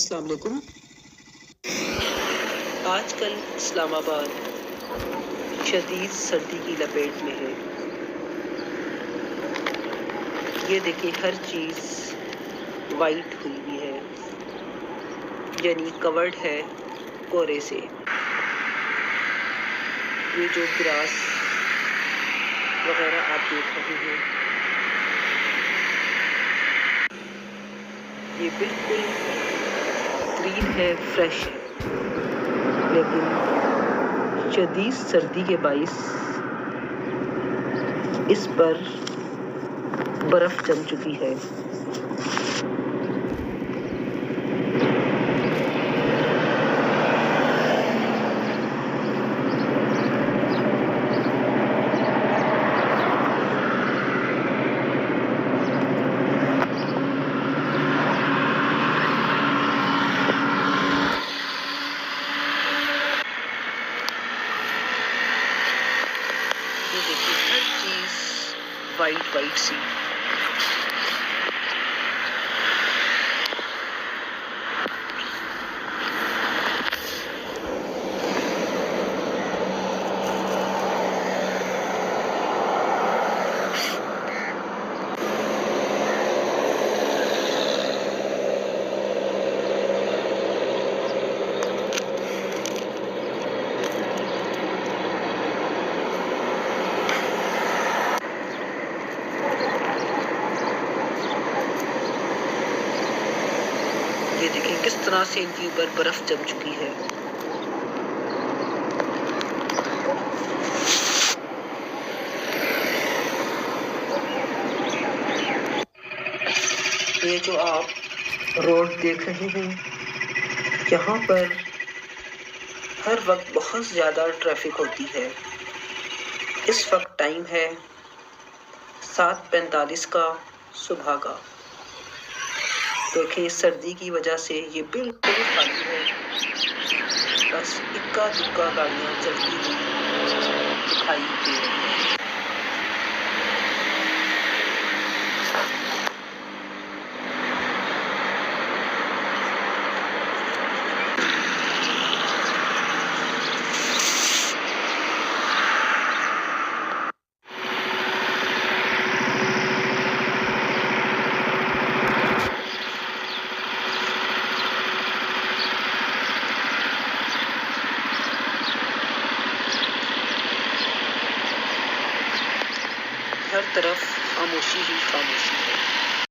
अस्सलाम वालेकुम। आजकल इस्लामाबाद शदीद सर्दी की लपेट में है। ये देखिए हर चीज़ वाइट हुई हुई है, यानी कवर्ड है कोहरे से। ये जो ग्रास वगैरह आप देख रहे हैं, ये बिल्कुल ग्रीन है, फ्रेश है, लेकिन शदीद सर्दी के बाइस इस पर बर्फ जम चुकी है। ये देखिए हर चीज़ वाइट वाइट सी। ये देखिए किस तरह से इनके ऊपर बर्फ जम चुकी है। ये जो आप रोड देख रहे हैं, यहाँ पर हर वक्त बहुत ज़्यादा ट्रैफिक होती है। इस वक्त टाइम है 7:45 का सुबह का। देखिए सर्दी की वजह से ये बिल्कुल खाली है, बस इक्का दुक्का गाड़ियाँ चलती हुई दिखाई दे रही हैं। हर तरफ खामोशी ही खामोशी है।